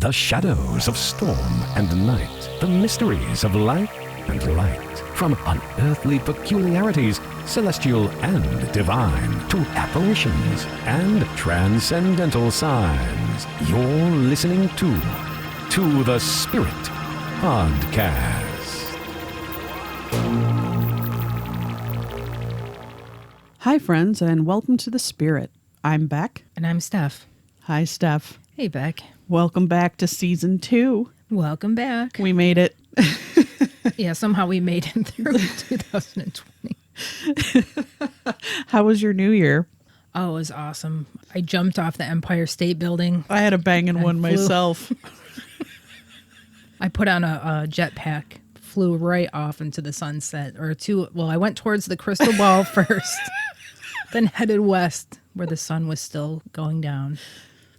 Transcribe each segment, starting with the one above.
the shadows of storm and night, the mysteries of life and light, from unearthly peculiarities, celestial and divine, to apparitions and transcendental signs. You're listening to the Spirit Podcast. Hi, friends, and welcome to The Spirit. I'm Beck. And I'm Steph. Hi, Steph. Hey, Beck. Welcome back to Season 2. Welcome back. We made it. Yeah, somehow we made it through 2020. How was your New Year? Oh, it was awesome. I jumped off the Empire State Building. I had a banging one myself. I put on a jetpack, flew right off into the sunset. I went towards the crystal ball first, then headed west where the sun was still going down.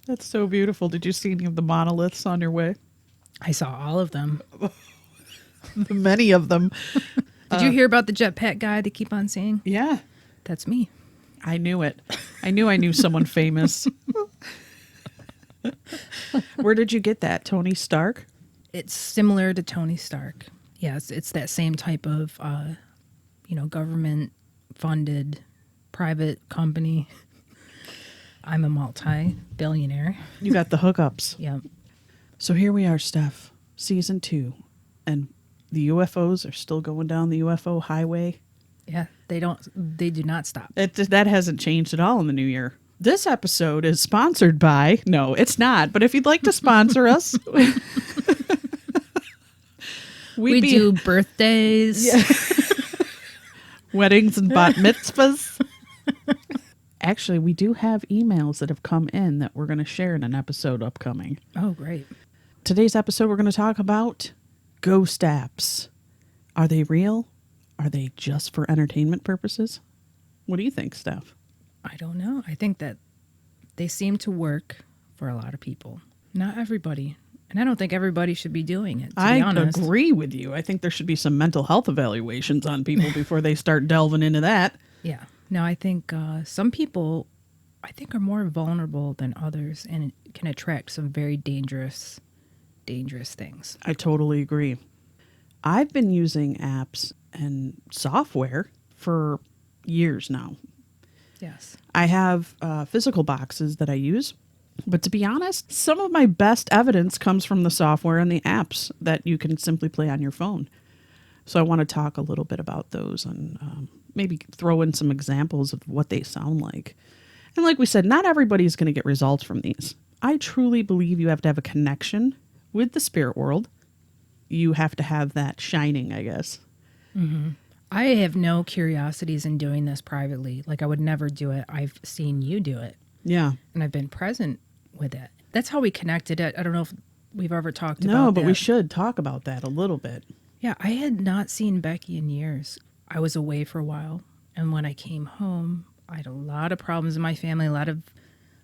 That's so beautiful. Did you see any of the monoliths on your way? I saw all of them. Many of them. Did you hear about the jetpack guy they keep on saying? Yeah. That's me. I knew it. I knew someone famous. Where did you get that? Tony Stark? It's similar to Tony Stark. Yes, it's that same type of, government-funded private company. I'm a multi-billionaire. You got the hookups. Yep. So here we are, Steph. Season 2. And the UFOs are still going down the UFO highway. Yeah, they do not stop. That hasn't changed at all in the new year. This episode is sponsored by, no, it's not, but if you'd like to sponsor us, we do birthdays, weddings and bat mitzvahs. Actually, we do have emails that have come in that we're going to share in an episode upcoming. Oh, great. Today's episode, we're going to talk about ghost apps. Are they real? Are they just for entertainment purposes? What do you think, Steph? I don't know. I think that they seem to work for a lot of people. Not everybody. And I don't think everybody should be doing it, to be honest. I agree with you. I think there should be some mental health evaluations on people before they start delving into that. Yeah. No, I think some people, are more vulnerable than others, and it can attract some very dangerous things. I totally agree. I've been using apps and software for years now. Yes. I have physical boxes that I use. But to be honest, some of my best evidence comes from the software and the apps that you can simply play on your phone. So I want to talk a little bit about those and maybe throw in some examples of what they sound like. And like we said, not everybody's going to get results from these. I truly believe you have to have a connection with the spirit world. You have to have that shining, I guess. Mm-hmm. I have no curiosities in doing this privately. Like, I would never do it. I've seen you do it. Yeah. And I've been present with it. That's how we connected. I don't know if we've ever talked about that. No, but we should talk about that a little bit. Yeah, I had not seen Becky in years. I was away for a while. And when I came home, I had a lot of problems in my family, a lot of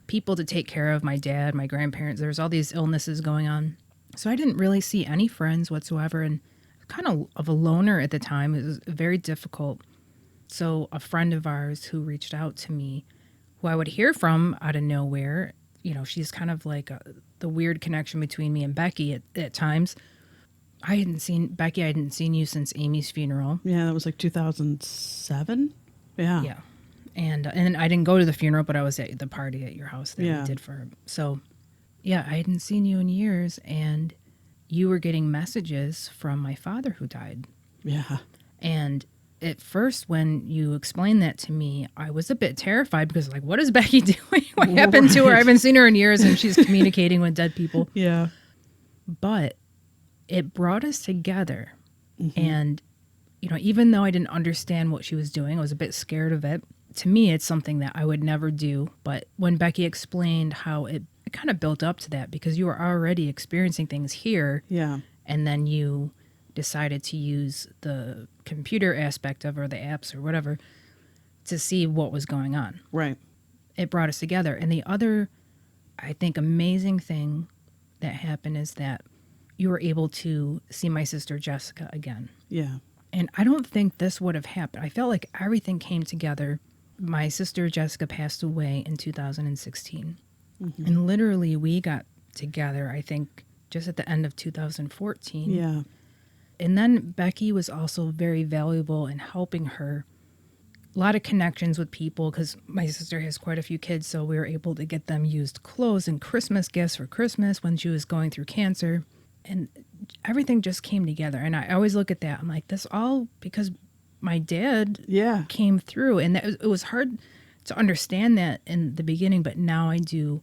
people to take care of, my dad, my grandparents. There was all these illnesses going on. So I didn't really see any friends whatsoever, and kind of a loner at the time. It was very difficult. So a friend of ours who reached out to me, who I would hear from out of nowhere, she's kind of like the weird connection between me and Becky at times. I hadn't seen you since Amy's funeral. Yeah, that was like 2007. Yeah. Yeah. And I didn't go to the funeral, but I was at the party at your house that we did for her. So, yeah, I hadn't seen you in years, and you were getting messages from my father who died. Yeah. And at first, when you explained that to me, I was a bit terrified because, like, what is Becky doing? What happened to her? I haven't seen her in years, and she's communicating with dead people. Yeah. But it brought us together. Mm-hmm. And, even though I didn't understand what she was doing, I was a bit scared of it. To me, it's something that I would never do. But when Becky explained how it kind of built up to that, because you were already experiencing things here. Yeah. And then you decided to use the computer aspect of, or the apps or whatever, to see what was going on. Right. It brought us together. And the other, I think, amazing thing that happened is that you were able to see my sister Jessica again. Yeah. And I don't think this would have happened. I felt like everything came together. My sister Jessica passed away in 2016. Mm-hmm. And literally we got together, I think, just at the end of 2014. Yeah. And then Becky was also very valuable in helping her. A lot of connections with people because my sister has quite a few kids, so we were able to get them used clothes and Christmas gifts for Christmas when she was going through cancer. And everything just came together. And I always look at that. I'm like, this all because my dad came through. And it was hard to understand that in the beginning, but now I do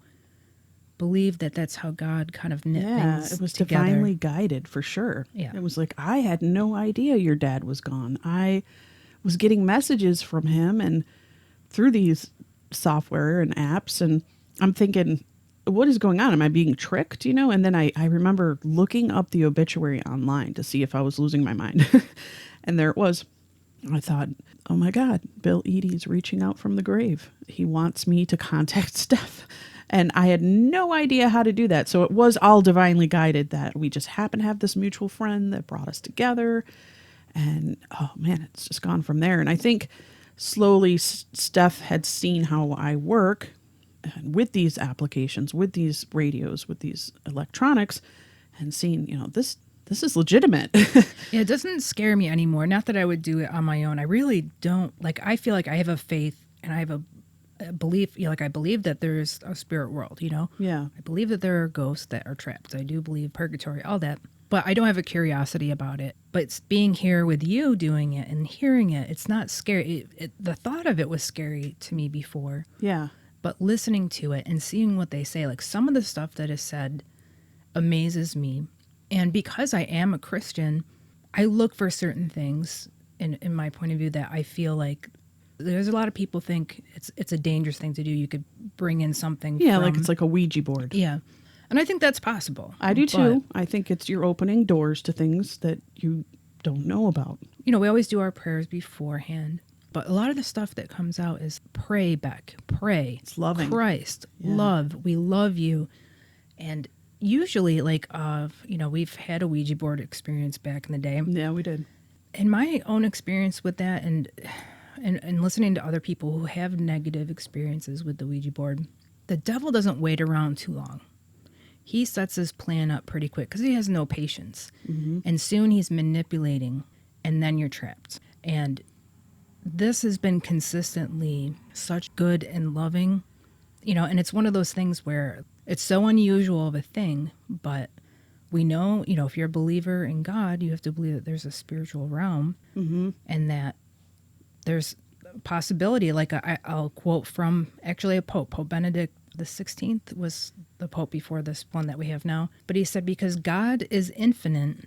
believe that that's how God kind of knit things it was together. divinely guided for sure. Yeah. It was like, I had no idea your dad was gone. I was getting messages from him and through these software and apps, and I'm thinking, what is going on? Am I being tricked? And then I remember looking up the obituary online to see if I was losing my mind. And there it was. I thought, oh my God, Bill Eadie's reaching out from the grave. He wants me to contact Steph. And I had no idea how to do that. So it was all divinely guided that we just happened to have this mutual friend that brought us together. And, oh man, it's just gone from there. And I think slowly Steph had seen how I work with these applications, with these radios, with these electronics, and seen, this is legitimate. Yeah, it doesn't scare me anymore. Not that I would do it on my own. I really don't. Like, I feel like I have a faith and I have a belief, I believe that there's a spirit world, Yeah. I believe that there are ghosts that are trapped. I do believe purgatory, all that. But I don't have a curiosity about it. But it's being here with you doing it and hearing it, it's not scary. The thought of it was scary to me before. Yeah. But listening to it and seeing what they say, like some of the stuff that is said amazes me. And because I am a Christian, I look for certain things in my point of view that I feel like there's a lot of people think it's a dangerous thing to do. You could bring in something. Yeah, like it's like a Ouija board. Yeah. And I think that's possible. I do too. I think you're opening doors to things that you don't know about. We always do our prayers beforehand. But a lot of the stuff that comes out is pray, Beck, pray. It's loving. Christ, Yeah. love, we love you. And usually, we've had a Ouija board experience back in the day. Yeah, we did. In my own experience with that and listening to other people who have negative experiences with the Ouija board, the devil doesn't wait around too long. He sets his plan up pretty quick because he has no patience. Mm-hmm. And soon he's manipulating, and then you're trapped. And this has been consistently such good and loving, and it's one of those things where it's so unusual of a thing, but we know, if you're a believer in God, you have to believe that there's a spiritual realm and that there's a possibility, like I'll quote from actually a Pope Benedict the 16th was the Pope before this one that we have now. But he said, because God is infinite,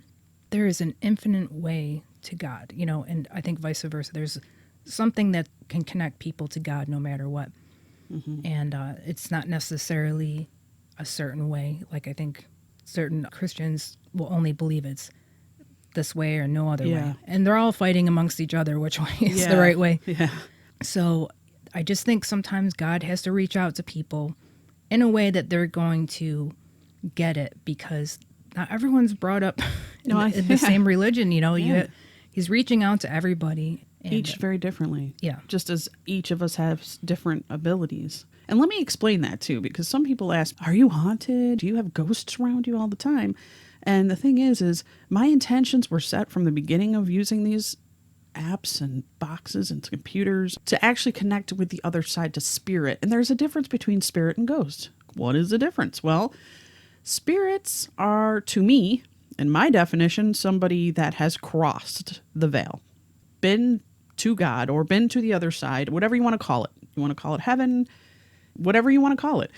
there is an infinite way to God, and I think vice versa. There's something that can connect people to God no matter what. Mm-hmm. And it's not necessarily a certain way. Like I think certain Christians will only believe it's this way or no other way. And they're all fighting amongst each other which way is the right way. Yeah. So I just think sometimes God has to reach out to people in a way that they're going to get it, because not everyone's brought up in the same religion. He's reaching out to everybody. And each very differently. Yeah. Just as each of us has different abilities. And let me explain that too, because some people ask, are you haunted? Do you have ghosts around you all the time? And the thing is my intentions were set from the beginning of using these apps and boxes and computers to actually connect with the other side, to spirit. And there's a difference between spirit and ghost. What is the difference? Well, spirits are, to me, in my definition, somebody that has crossed the veil, been to God or been to the other side, whatever you want to call it. You want to call it heaven, whatever you want to call it.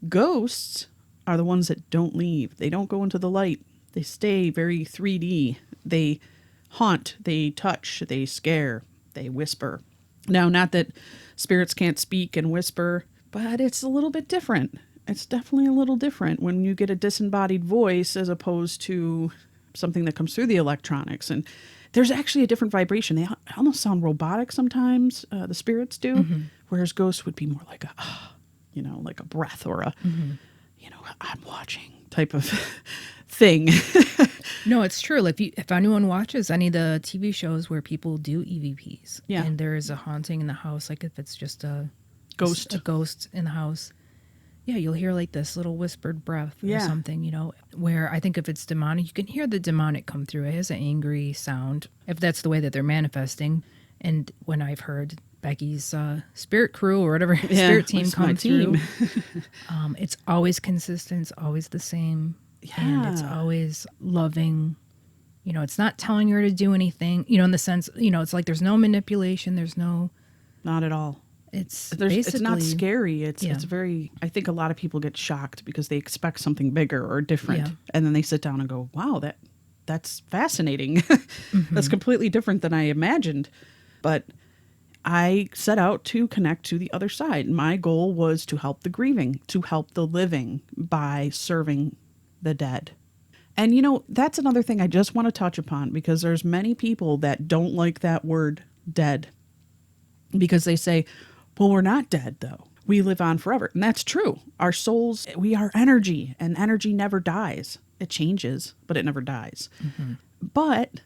Ghosts are the ones that don't leave. They don't go into the light. They stay very 3D. They haunt, they touch, they scare, they whisper. Now, not that spirits can't speak and whisper, but it's a little bit different. It's definitely a little different when you get a disembodied voice as opposed to something that comes through the electronics. And there's actually a different vibration. They almost sound robotic sometimes, the spirits do, whereas ghosts would be more like like a breath or a, I'm watching type of thing. No, it's true. Like if anyone watches any of the TV shows where people do EVPs, and there is a haunting in the house, like if it's just a ghost in the house, Yeah, you'll hear like this little whispered breath or Yeah. something, where I think if it's demonic, you can hear the demonic come through. It has an angry sound, if that's the way that they're manifesting. And when I've heard Becky's spirit crew or whatever spirit team it's my come team. through, it's always consistent, it's always the same. And it's Yeah. always loving. It's not telling her to do anything, in the sense, it's like there's no manipulation, there's no, Not at all. it's It's not basically scary. It's Yeah. very, I think a lot of people get shocked because they expect something bigger or different. Yeah. And then they sit down and go, wow, that's fascinating. That's completely different than I imagined. But I set out to connect to the other side. My goal was to help the grieving, to help the living by serving the dead. And that's another thing I just want to touch upon, because there's many people that don't like that word dead, because they say, well, we're not dead though. We live on forever. And that's true. Our souls, we are energy, and energy never dies. It changes, but it never dies. But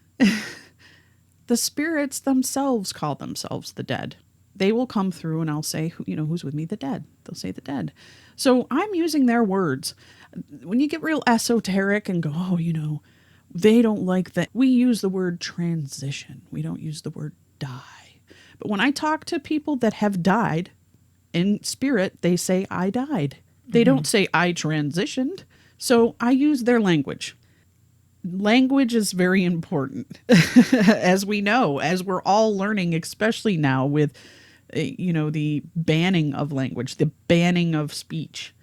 the spirits themselves call themselves the dead. They will come through and I'll say, who's with me? The dead. They'll say the dead. So I'm using their words. When you get real esoteric and go, they don't like that. We use the word transition. We don't use the word die. But when I talk to people that have died in spirit, they say, I died. They don't say I transitioned. So I use their language. Language is very important, as we know, as we're all learning, especially now with, the banning of language, the banning of speech,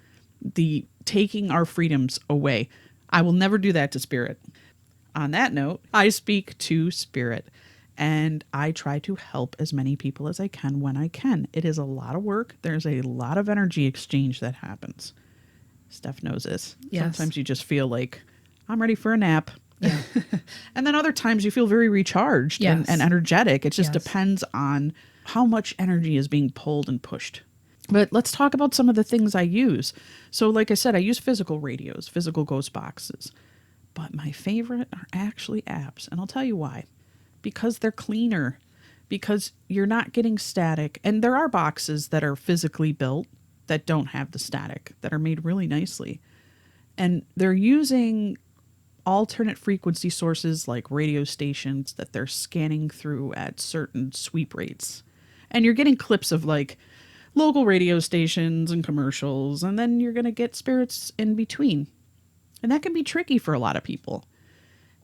the taking our freedoms away. I will never do that to spirit. On that note, I speak to spirit, and I try to help as many people as I can when I can. It is a lot of work. There's a lot of energy exchange that happens. Steph knows this. Yes. Sometimes you just feel like, I'm ready for a nap. Yeah. And then other times you feel very recharged Yes. and energetic. It just Yes. depends on how much energy is being pulled and pushed. But let's talk about some of the things I use. So like I said, I use physical radios, physical ghost boxes. But my favorite are actually apps. And I'll tell you why. Because they're cleaner. Because you're not getting static. And there are boxes that are physically built that don't have the static, that are made really nicely. And they're using alternate frequency sources like radio stations that they're scanning through at certain sweep rates. And you're getting clips of like local radio stations and commercials, and then you're going to get spirits in between. And that can be tricky for a lot of people.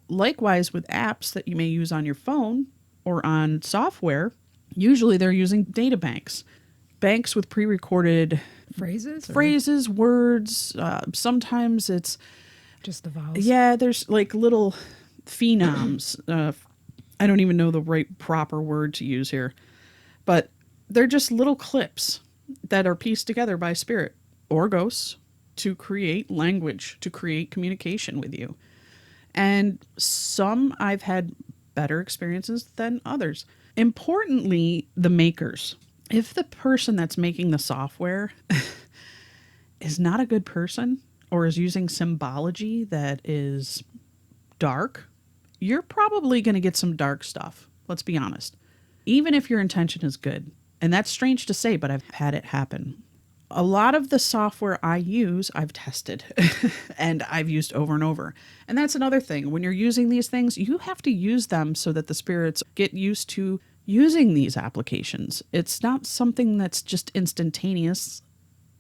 Likewise with apps that you may use on your phone or on software, usually they're using data banks. Banks with pre-recorded Phrases? words. Sometimes it's, Just the vowels? yeah, there's like little phenoms. I don't even know the right proper word to use here. But they're just little clips that are pieced together by spirit or ghosts to create language, to create communication with you. And some I've had better experiences than others. Importantly, the makers. If the person that's making the software is not a good person or is using symbology that is dark, you're probably going to get some dark stuff. Let's be honest. Even if your intention is good. And that's strange to say, but I've had it happen. A lot of the software I use, I've tested and I've used over and over. And that's another thing. When you're using these things, you have to use them so that the spirits get used to using these applications. It's not something that's just instantaneous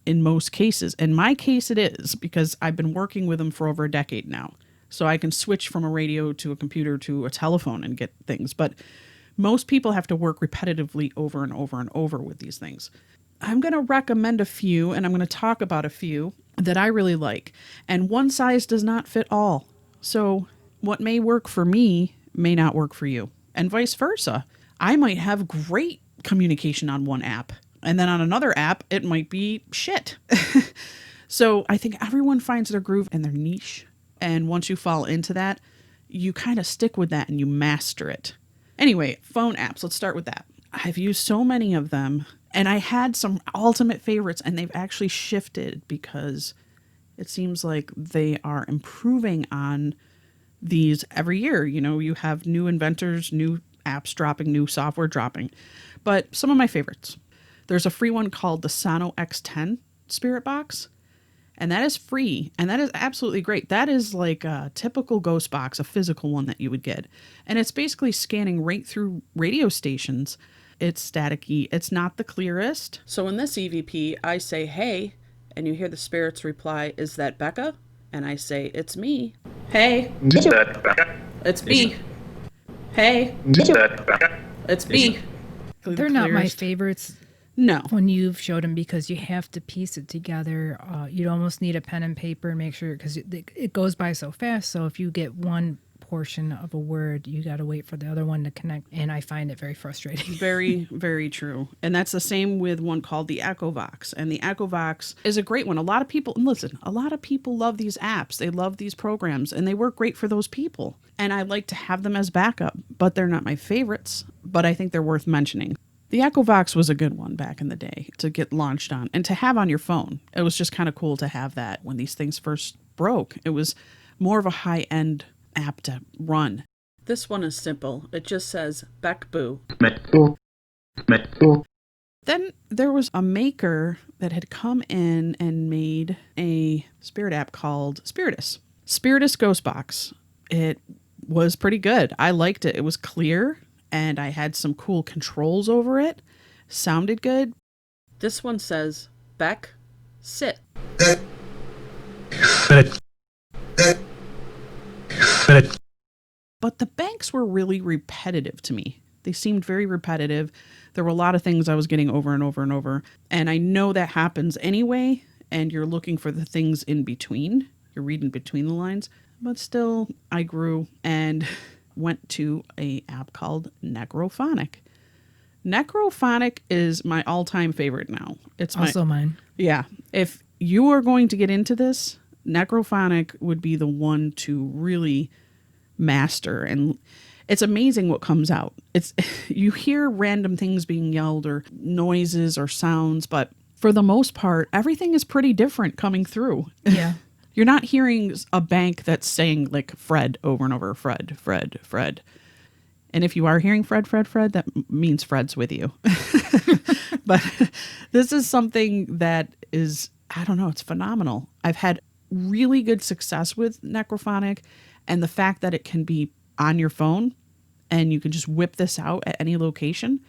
in most cases. In my case, it is, because I've been working with them for over a decade now. So I can switch from a radio to a computer to a telephone and get things. But most people have to work repetitively over and over and over with these things. I'm going to recommend a few, and I'm going to talk about a few that I really like. And one size does not fit all. So what may work for me may not work for you, and vice versa. I might have great communication on one app, and then on another app, it might be shit. So I think everyone finds their groove and their niche. And once you fall into that, you kind of stick with that and you master it. Anyway, phone apps. Let's start with that. I've used so many of them, and I had some ultimate favorites, and they've actually shifted because it seems like they are improving on these every year. You know, you have new inventors, new apps dropping, new software dropping. But some of my favorites. There's a free one called the Sono X10 Spirit Box. And that is free. And that is absolutely great. That is like a typical ghost box, a physical one that you would get. And it's basically scanning right through radio stations. It's staticky. It's not the clearest. So in this EVP, I say, hey, and you hear the spirits reply, is that Becca? And I say, it's me. Hey. It's me. Hey. It's me. They're not my favorites. No. When you've showed them, because you have to piece it together. You'd almost need a pen and paper and make sure, because it goes by so fast. So if you get one portion of a word, you got to wait for the other one to connect. And I find it very frustrating. Very, very true. And that's the same with one called the EchoVox. And the EchoVox is a great one. A lot of people, and listen, a lot of people love these apps. They love these programs, and they work great for those people. And I like to have them as backup, but they're not my favorites. But I think they're worth mentioning. The EchoVox was a good one back in the day to get launched on and to have on your phone. It was just kind of cool to have that when these things first broke. It was more of a high-end app to run. This one is simple. It just says Beck Boo. Then there was a maker that had come in and made a spirit app called Spiritus. Spiritus Ghost Box. It was pretty good. I liked it. It was clear. And I had some cool controls over it. Sounded good. This one says, Beck, sit. But the banks were really repetitive to me. They seemed very repetitive. There were a lot of things I was getting over and over and over. And I know that happens anyway. And you're looking for the things in between. You're reading between the lines. But still, I grew and went to a app called Necrophonic. Necrophonic is my all-time favorite now. It's also mine. Yeah. If you are going to get into this, Necrophonic would be the one to really master. And it's amazing what comes out. It's you hear random things being yelled or noises or sounds, but for the most part, everything is pretty different coming through. Yeah. You're not hearing a bank that's saying like Fred over and over, Fred, Fred, Fred. And if you are hearing Fred, Fred, Fred, that means Fred's with you. But this is something that is, I don't know, it's phenomenal. I've had really good success with Necrophonic, and the fact that it can be on your phone and you can just whip this out at any location,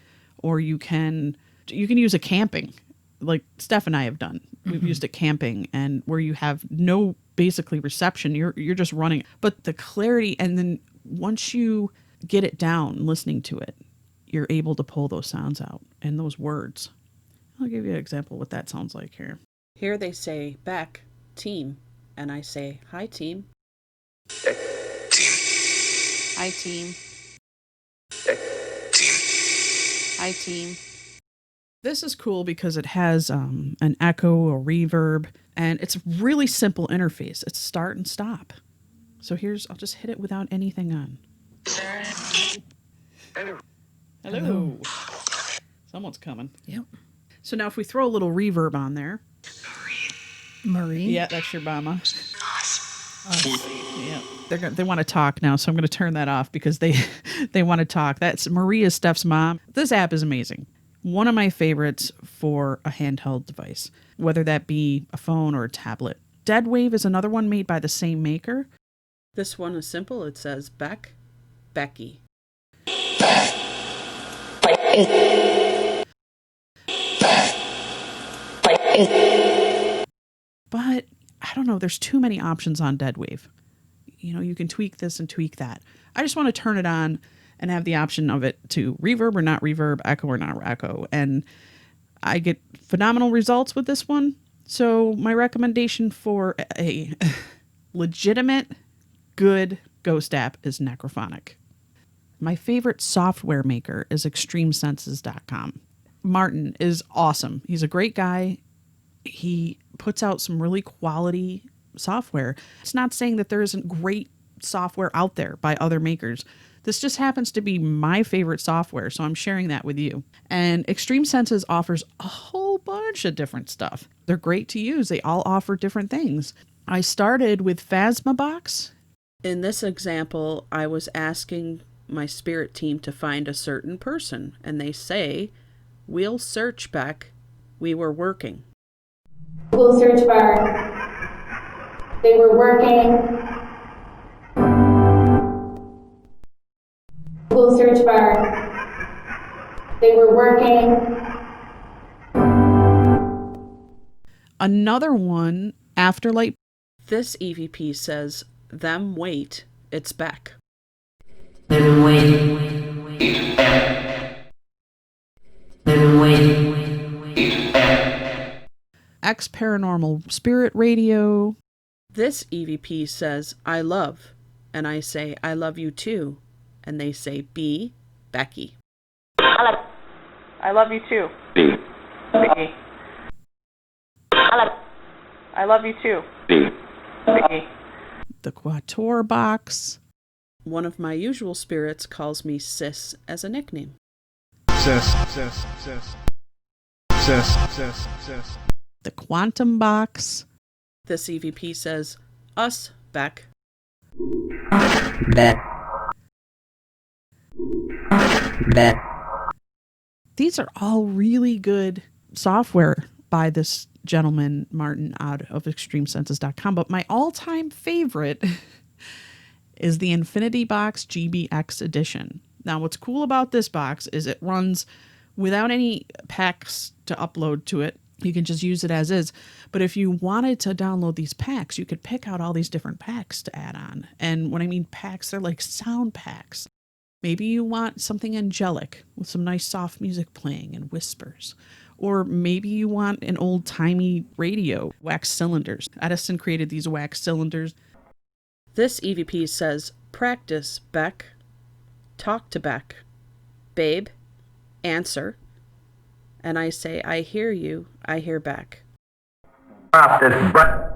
or you can use a camping. Like Steph and I have done. We've used it camping, and where you have no basically reception, you're just running. But the clarity, and then once you get it down, listening to it, you're able to pull those sounds out and those words. I'll give you an example of what that sounds like here. Here they say, Beck, team. And I say, hi, team. Beck, team. Hi, team. Beck, team. Hi, team. This is cool because it has an echo, a reverb, and it's a really simple interface. It's start and stop. So I'll just hit it without anything on. Hello. Someone's coming. Yep. So now if we throw a little reverb on there. Marie. Yeah, that's your mama. Yeah, they want to talk now, so I'm going to turn that off because they want to talk. That's Maria, Steph's mom. This app is amazing. One of my favorites for a handheld device, whether that be a phone or a tablet. Deadwave is another one made by the same maker. This one is simple. It says Beck, Becky. But I don't know, there's too many options on Deadwave. You can tweak this and tweak that. I just want to turn it on and have the option of it to reverb or not reverb, echo or not echo. And I get phenomenal results with this one. So my recommendation for a legitimate, good ghost app is Necrophonic. My favorite software maker is extremesenses.com. Martin is awesome. He's a great guy. He puts out some really quality software. It's not saying that there isn't great software out there by other makers. This just happens to be my favorite software, so I'm sharing that with you. And Extreme Senses offers a whole bunch of different stuff. They're great to use. They all offer different things. I started with Phasmabox. In this example, I was asking my spirit team to find a certain person, and they say, "We'll search, Beck. We were working." We'll search for They were working. Google search bar. They were working. Another one, Afterlight. This EVP says, them wait, it's Beck. Them wait. Them wait. X Paranormal Spirit Radio. This EVP says, I love, and I say, I love you too. And they say, B, Becky. I love you too. B. Becky. I love you too. B. Becky. The Quator Box. One of my usual spirits calls me Sis as a nickname. Sis. The Quantum Box. This EVP says, us, Beck. Bet. These are all really good software by this gentleman, Martin, out of extremesenses.com. But my all-time favorite is the Infinity Box GBX Edition. Now, what's cool about this box is it runs without any packs to upload to it. You can just use it as is. But if you wanted to download these packs, you could pick out all these different packs to add on. And when I mean packs, they're like sound packs. Maybe you want something angelic with some nice soft music playing and whispers. Or maybe you want an old-timey radio, wax cylinders. Edison created these wax cylinders. This EVP says, practice, Beck. Talk to Beck. Babe, answer. And I say, I hear you, I hear Beck. Stop this breath.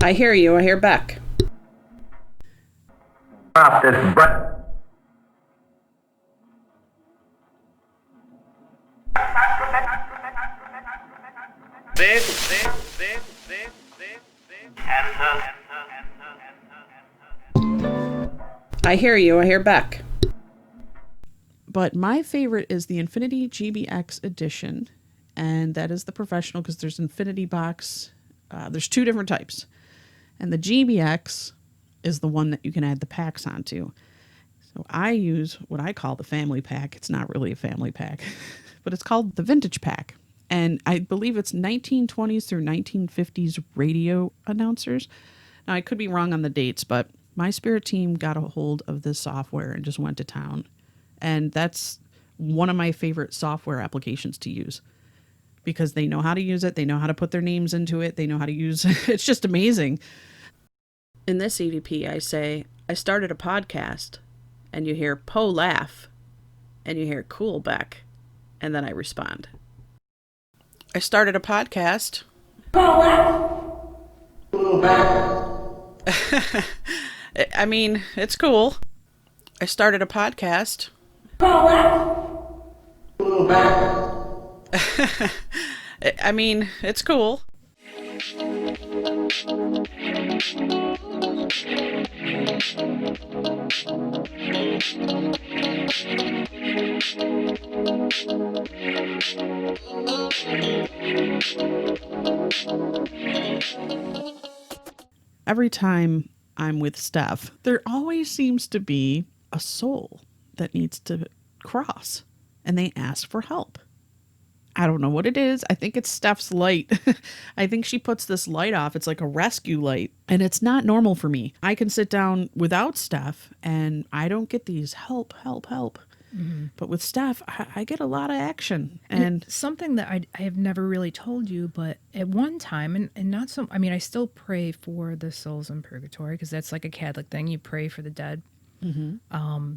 I hear you, I hear Beck. Stop this breath. I hear you, I hear Beck. But my favorite is the Infinity GBX Edition, and that is the professional because there's Infinity Box. There's two different types. And the GBX is the one that you can add the packs onto. So I use what I call the family pack. It's not really a family pack, but it's called the vintage pack. And I believe it's 1920s through 1950s radio announcers. Now, I could be wrong on the dates, but my spirit team got a hold of this software and just went to town. And that's one of my favorite software applications to use because they know how to use it. They know how to put their names into it. They know how to use it. It's just amazing. In this EVP, I say, I started a podcast, and you hear Poe laugh, and you hear cool Beck, and then I respond. I started a podcast. Poe laugh. Cool Beck. I mean, it's cool. I started a podcast. Poe laugh. Cool Beck. I mean, it's cool. Every time I'm with Steph, there always seems to be a soul that needs to cross, and they ask for help. I don't know what it is. I think it's Steph's light. I think she puts this light off. It's like a rescue light, and it's not normal for me. I can sit down without Steph, and I don't get these help. Mm-hmm. But with Steph, I get a lot of action. And something that I have never really told you, but at one time, and not so, I mean, I still pray for the souls in purgatory because that's like a Catholic thing. You pray for the dead. Mm-hmm.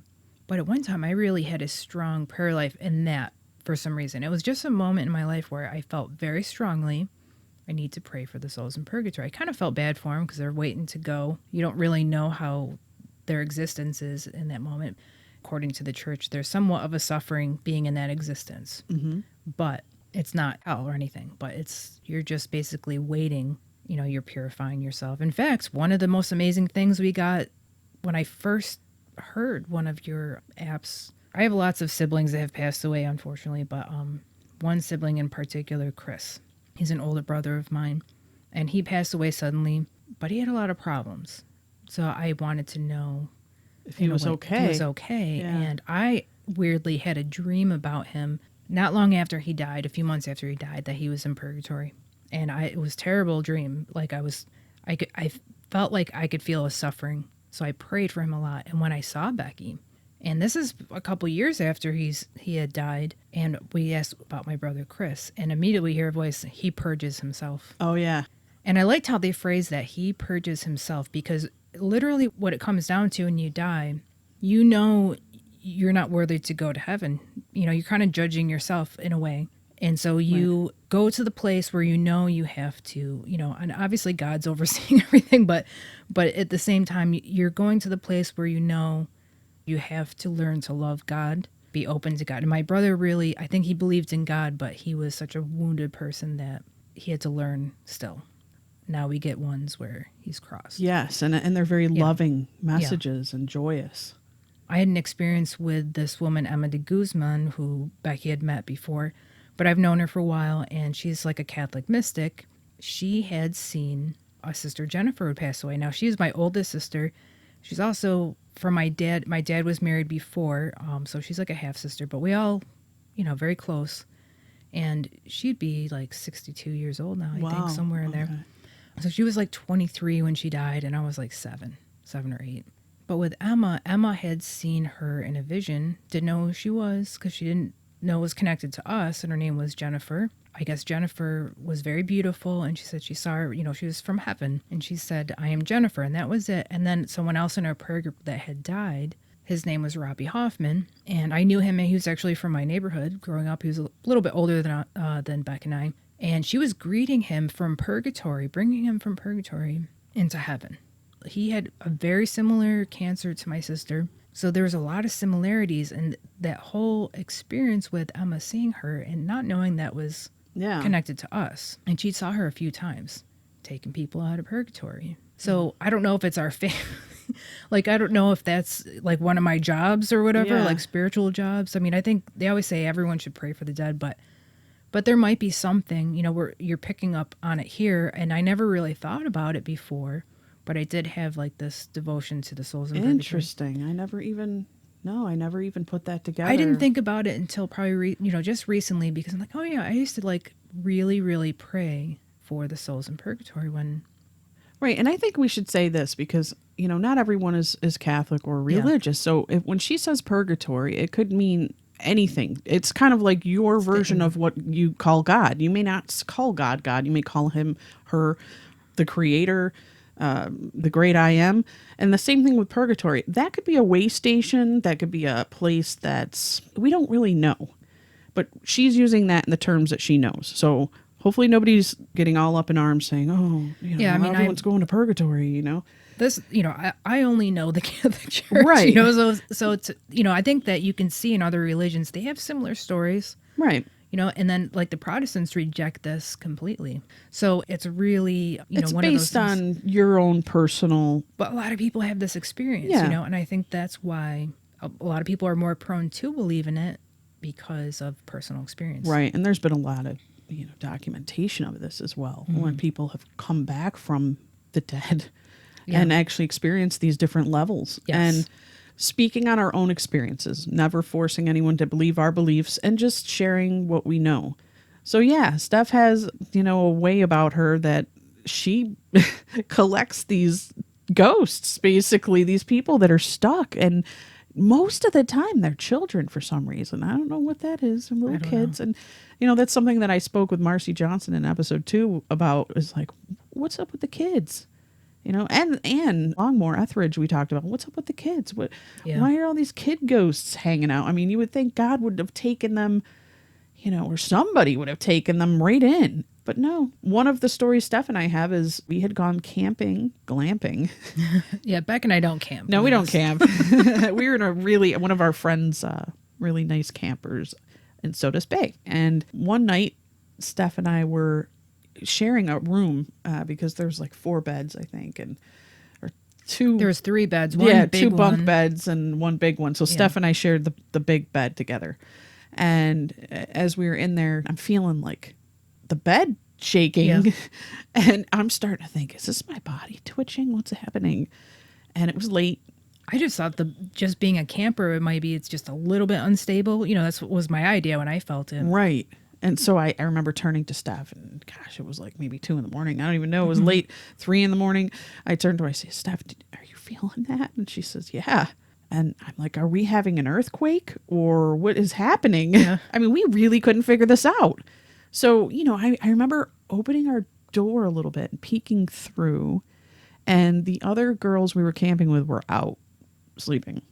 But at one time, I really had a strong prayer life in that for some reason. It was just a moment in my life where I felt very strongly, I need to pray for the souls in purgatory. I kind of felt bad for them because they're waiting to go. You don't really know how their existence is in that moment. According to the church, there's somewhat of a suffering being in that existence. Mm-hmm. But it's not hell or anything. But you're just basically waiting you're purifying yourself. In fact, one of the most amazing things we got when I first heard one of your apps, I have lots of siblings that have passed away, unfortunately, but one sibling in particular, Chris, he's an older brother of mine, and he passed away suddenly, but he had a lot of problems. So I wanted to know If he was okay. He was okay. Yeah. And I weirdly had a dream about him not long after he died, a few months after he died, that he was in purgatory. And it was a terrible dream. Like I felt like I could feel his suffering. So I prayed for him a lot. And when I saw Becky, and this is a couple years after he had died, and we asked about my brother Chris, and immediately hear a voice, he purges himself. Oh, yeah. And I liked how they phrased that, he purges himself, because literally what it comes down to when you die, you're not worthy to go to heaven. You're kind of judging yourself in a way. And so you go to the place where you have to, and obviously God's overseeing everything, but at the same time, you're going to the place where you have to learn to love God, be open to God. And my brother really, I think he believed in God, but he was such a wounded person that he had to learn still. Now we get ones where he's crossed. Yes, and they're very loving messages and joyous. I had an experience with this woman, Emma de Guzman, who Becky had met before, but I've known her for a while, and she's like a Catholic mystic. She had seen a sister, Jennifer, who passed away. Now, she's my oldest sister. She's also from my dad. My dad was married before, so she's like a half-sister, but we all, very close. And she'd be like 62 years old now, I think, somewhere in there. So she was like 23 when she died, and I was like 7 or 8. But with Emma had seen her in a vision, didn't know who she was because she didn't know it was connected to us, and her name was Jennifer. I guess Jennifer was very beautiful, and she said she saw her, she was from heaven, and she said, I am Jennifer, and that was it. And then someone else in her prayer group that had died, his name was Robbie Hoffman, and I knew him, and he was actually from my neighborhood growing up. He was a little bit older than Beck and I. And she was greeting him from purgatory, bringing him from purgatory into heaven. He had a very similar cancer to my sister. So there was a lot of similarities. And that whole experience with Emma seeing her and not knowing that was connected to us. And she saw her a few times, taking people out of purgatory. So I don't know if it's our family. Like, I don't know if that's like one of my jobs or whatever, like spiritual jobs. I mean, I think they always say everyone should pray for the dead, but there might be something, where you're picking up on it here. And I never really thought about it before, but I did have like this devotion to the souls in purgatory. Interesting. I never even put that together. I didn't think about it until probably, just recently, because I'm like, oh yeah, I used to like really, really pray for the souls in purgatory when. Right. And I think we should say this because, not everyone is Catholic or religious. Yeah. So when she says purgatory, it could mean anything. It's kind of like your version of what you call God. You may not call God God. You may call him, her, the creator, the great I am. And the same thing with purgatory. That could be a way station. That could be a place we don't really know. But she's using that in the terms that she knows. So hopefully nobody's getting all up in arms saying, oh, everyone's going to purgatory, This, I only know the Catholic Church, right? So it's, I think that you can see in other religions they have similar stories, right? And then like the Protestants reject this completely. So it's really, it's one based of those on your own personal. But a lot of people have this experience, and I think that's why a lot of people are more prone to believe in it because of personal experience, right? And there's been a lot of documentation of this as well, when people have come back from the dead. Yeah. And actually experience these different levels. Yes. And speaking on our own experiences, never forcing anyone to believe our beliefs, and just sharing what we know. So yeah, Steph has, a way about her that she collects these ghosts, basically, these people that are stuck. And most of the time they're children for some reason. I don't know what that is. And little kids. And, that's something that I spoke with Marcy Johnson in episode 2 about, is like, what's up with the kids? And Longmore, Etheridge, we talked about, what's up with the kids? Why are all these kid ghosts hanging out? I mean, you would think God would have taken them, or somebody would have taken them right in. But no. One of the stories Steph and I have is we had gone glamping. Yeah, Beck and I don't camp. No, we don't camp. We were in one of our friends' really nice campers in Sodus Bay. And one night, Steph and I were sharing a room because there's like 4 beds, I think, and or 2. There was 3 beds. One big 2 bunk one. beds and 1 big one. So Steph and I shared the big bed together. And as we were in there, I'm feeling like the bed shaking. Yeah. And I'm starting to think, is this my body twitching? What's happening? And it was late. I just thought just being a camper, it's just a little bit unstable. That's what was my idea when I felt it. Right. And so I remember turning to Steph, and gosh, it was like maybe 2 a.m. I don't even know. It was late, 3 a.m. I turned to her, I say, Steph, are you feeling that? And she says, yeah. And I'm like, are we having an earthquake or what is happening? Yeah. I mean, we really couldn't figure this out. So, I remember opening our door a little bit and peeking through, and the other girls we were camping with were out sleeping.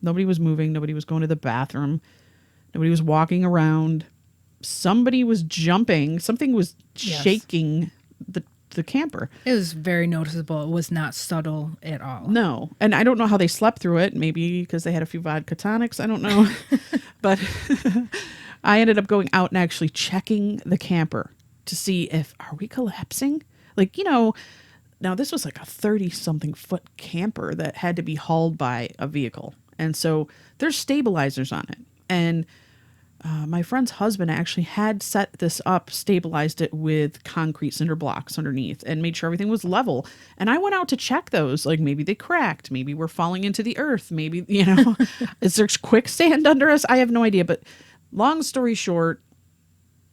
Nobody was moving. Nobody was going to the bathroom. Nobody was walking around. Somebody was jumping. Something was shaking the camper. It was very noticeable. It was not subtle at all. No. And I don't know how they slept through it. Maybe because they had a few vodka tonics. I don't know. But I ended up going out and actually checking the camper to see if, are we collapsing? Like, now this was like a 30-something foot camper that had to be hauled by a vehicle. And so there's stabilizers on it. And my friend's husband actually had set this up, stabilized it with concrete cinder blocks underneath and made sure everything was level. And I went out to check those, like maybe they cracked, maybe we're falling into the earth, maybe, is there quicksand under us? I have no idea. But long story short,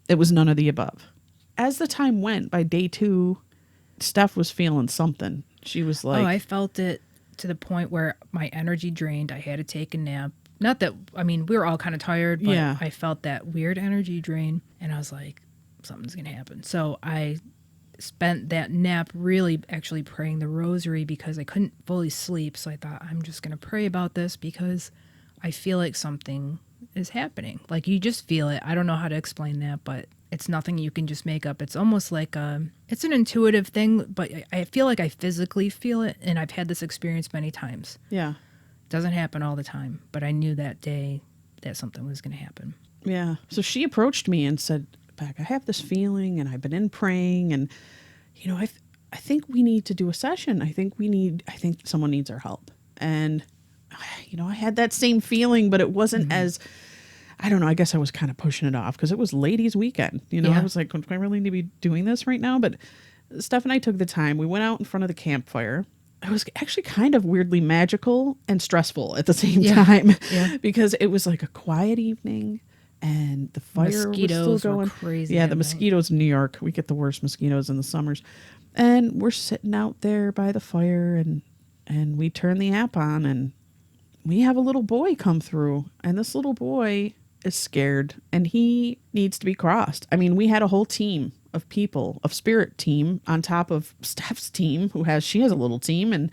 it was none of the above. As the time went, by day 2, Steph was feeling something. She was like, I felt it to the point where my energy drained. I had to take a nap. Not that, we were all kind of tired, but Yeah. I felt that weird energy drain, and I was like, something's going to happen. So I spent that nap really actually praying the rosary because I couldn't fully sleep. So I thought, I'm just going to pray about this because I feel like something is happening. Like, you just feel it. I don't know how to explain that, but it's nothing you can just make up. It's almost like it's an intuitive thing, but I feel like I physically feel it, and I've had this experience many times. yeah. Doesn't happen all the time, but I knew that day that something was going to happen. Yeah. So she approached me and said, Beck, I have this feeling and I've been in praying and, I think we need to do a session. I think someone needs our help. And, I had that same feeling, but it wasn't as, I don't know, I guess I was kind of pushing it off because it was ladies' weekend. I was like, do I really need to be doing this right now? But Steph and I took the time. We went out in front of the campfire. It was actually kind of weirdly magical and stressful at the same time because it was like a quiet evening and the fire Mosquitoes was still going. were crazy. Yeah, the mosquitoes in New York. We get the worst mosquitoes in the summers. And we're sitting out there by the fire and we turn the app on and we have a little boy come through. And this little boy is scared and he needs to be crossed. I mean, we had a whole team of people, of spirit team on top of Steph's team she has a little team and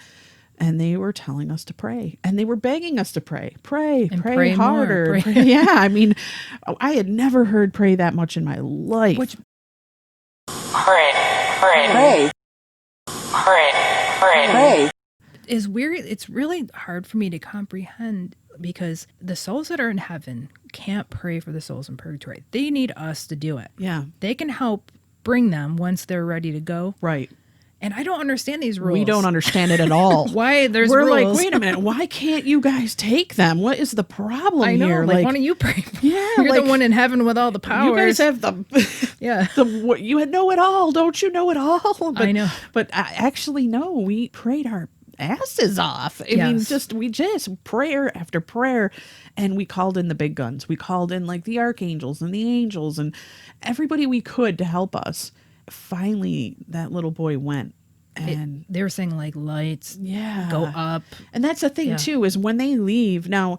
they were telling us to pray and they were begging us to pray harder. Pray. Yeah. I mean, I had never heard pray that much in my life. Pray. Is weird. It's really hard for me to comprehend because the souls that are in heaven can't pray for the souls in purgatory. They need us to do it. Yeah. They can help bring them once they're ready to go. Right. And I don't understand these rules. We don't understand it at all. Why there's We're rules. like, wait a minute, why can't you guys take them? What is the problem I know. here? Like, why don't you pray? Yeah, You're like, the one in heaven with all the powers. you guys have the you know it all, don't you know it all? But, I know. But actually, no, we prayed our asses off. I mean, we just prayer after prayer, and we called in the big guns. We called in like the archangels and the angels and everybody we could to help us. Finally, that little boy went. And they were saying like lights go up. And that's the thing too, is when they leave. Now,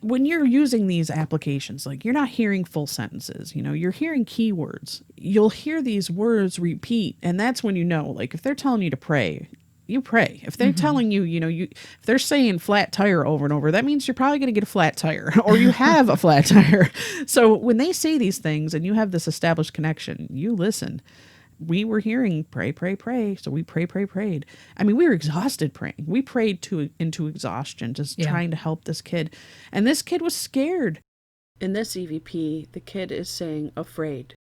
when you're using these applications, like you're not hearing full sentences, you're hearing keywords. You'll hear these words repeat. And that's when like if they're telling you to pray, you pray. If they're telling you, if they're saying flat tire over and over, that means you're probably going to get a flat tire or you have a flat tire. So when they say these things and you have this established connection, you listen. We were hearing pray, pray, pray. So we prayed. I mean, we were exhausted praying. We prayed into exhaustion, just trying to help this kid. And this kid was scared. In this EVP, the kid is saying afraid.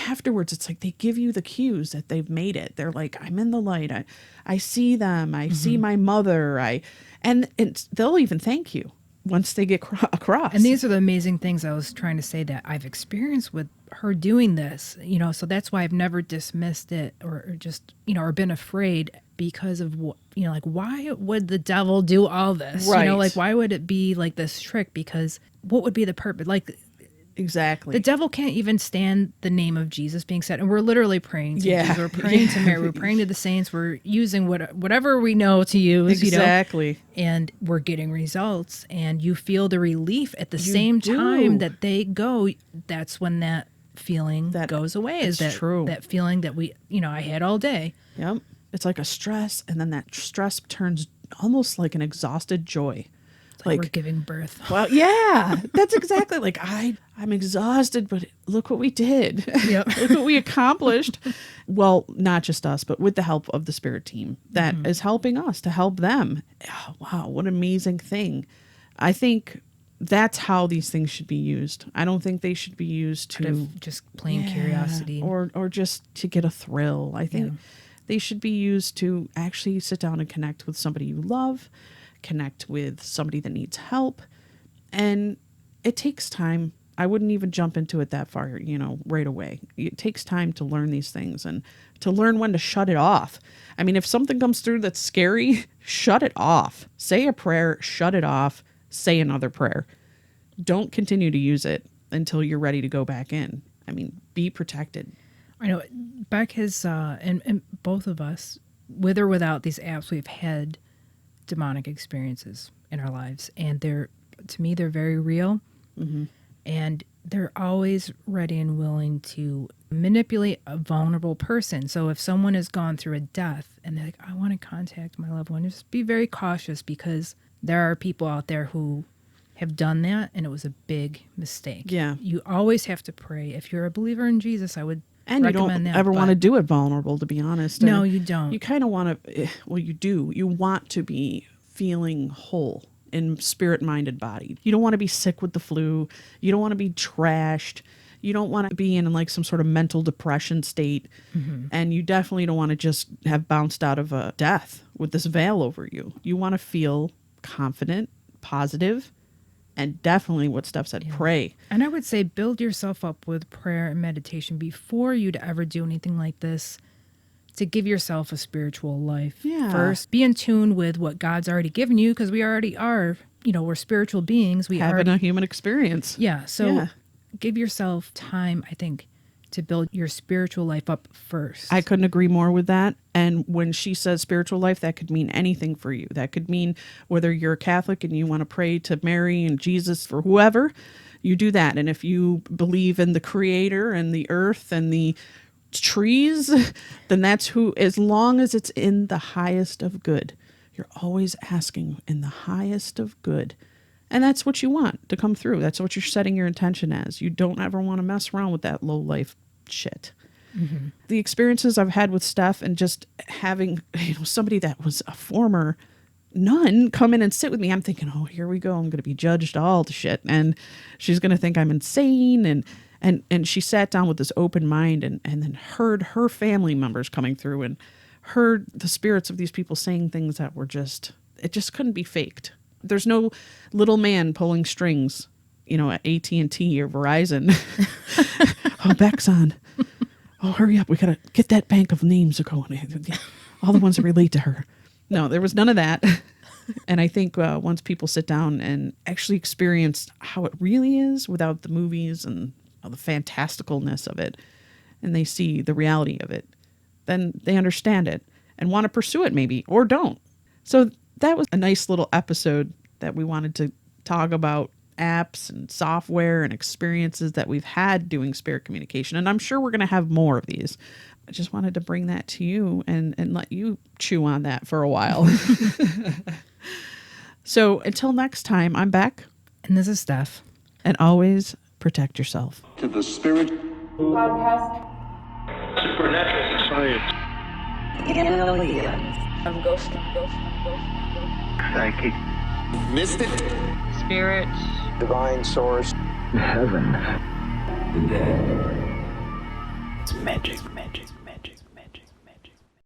afterwards, it's like they give you the cues that they've made it. They're like, I'm in the light. I see them. I see my mother. And they'll even thank you once they get across. And these are the amazing things I was trying to say that I've experienced with her doing this, so that's why I've never dismissed it or just, or been afraid because of what, like, why would the devil do all this? Right. Like, why would it be like this trick? Because what would be the purpose? Like, exactly. the devil can't even stand the name of Jesus being said. And we're literally praying to Yeah. Jesus. We're praying to Mary. We're praying to the saints. We're using whatever we know to use, Exactly. and we're getting results. And you feel the relief at the You same do. time that they go. That's when that feeling That- goes away. Is it's that true. that feeling that I had all day. Yep. It's like a stress, and then that stress turns almost like an exhausted joy. Like we're giving birth. Well, yeah, that's exactly like I'm exhausted, but look what we did. Yep. Look what we accomplished. Well, not just us, but with the help of the spirit team that is helping us to help them. Oh, wow, what an amazing thing. I think that's how these things should be used. I don't think they should be used to Just plain curiosity. or just to get a thrill. I think they should be used to actually sit down and connect with somebody you love, connect with somebody that needs help. And it takes time. I wouldn't even jump into it that far, right away. It takes time to learn these things and to learn when to shut it off. I mean, if something comes through that's scary, shut it off. Say a prayer, shut it off, say another prayer. Don't continue to use it until you're ready to go back in. I mean, be protected. I know Beck has, and both of us, with or without these apps, we've had demonic experiences in our lives, and to me, they're very real, and they're always ready and willing to manipulate a vulnerable person. So if someone has gone through a death and they're like, I want to contact my loved one, just be very cautious, because there are people out there who have done that, and it was a big mistake. Yeah. You always have to pray. If you're a believer in Jesus, I would And you recommend don't that, ever but- want to do it vulnerable, to be honest. No, And you don't. You kind of want to, well, you do. You want to be feeling whole in spirit, mind, and body. You don't want to be sick with the flu. You don't want to be trashed. You don't want to be in like some sort of mental depression state. And you definitely don't want to just have bounced out of a death with this veil over you. You want to feel confident, positive, and definitely what Steph said, pray. And I would say build yourself up with prayer and meditation before you'd ever do anything like this, to give yourself a spiritual life. Yeah. First, be in tune with what God's already given you, because we already are, we're spiritual beings. We Having are a human experience. Yeah. So Yeah. give yourself time, I think, to build your spiritual life up first. I couldn't agree more with that. And when she says spiritual life, that could mean anything for you. That could mean whether you're a Catholic and you want to pray to Mary and Jesus or whoever, you do that. And if you believe in the Creator and the earth and the trees, then that's who, as long as it's in the highest of good. You're always asking in the highest of good. And that's what you want to come through. That's what you're setting your intention as. You don't ever want to mess around with that low life shit. The experiences I've had with Steph, and just having somebody that was a former nun come in and sit with me, I'm thinking, oh, here we go. I'm going to be judged all the shit, and she's going to think I'm insane. And she sat down with this open mind, and then heard her family members coming through, and heard the spirits of these people saying things that were it just couldn't be faked. There's no little man pulling strings, at AT&T or Verizon. Oh, Beck's on. Oh, hurry up. We got to get that bank of names going. All the ones that relate to her. No, there was none of that. And I think once people sit down and actually experience how it really is without the movies and the fantasticalness of it, and they see the reality of it, then they understand it and want to pursue it maybe, or don't. So that was a nice little episode that we wanted to talk about apps and software and experiences that we've had doing spirit communication. And I'm sure we're going to have more of these. I just wanted to bring that to you and let you chew on that for a while. So until next time, I'm Beck. And this is Steph. And always protect yourself. To the spirit. Podcast. Supernatural science. Aliens. Ghost. Psychic. Mystic. Spirit. Divine source. Heaven. The dead. magic, magic.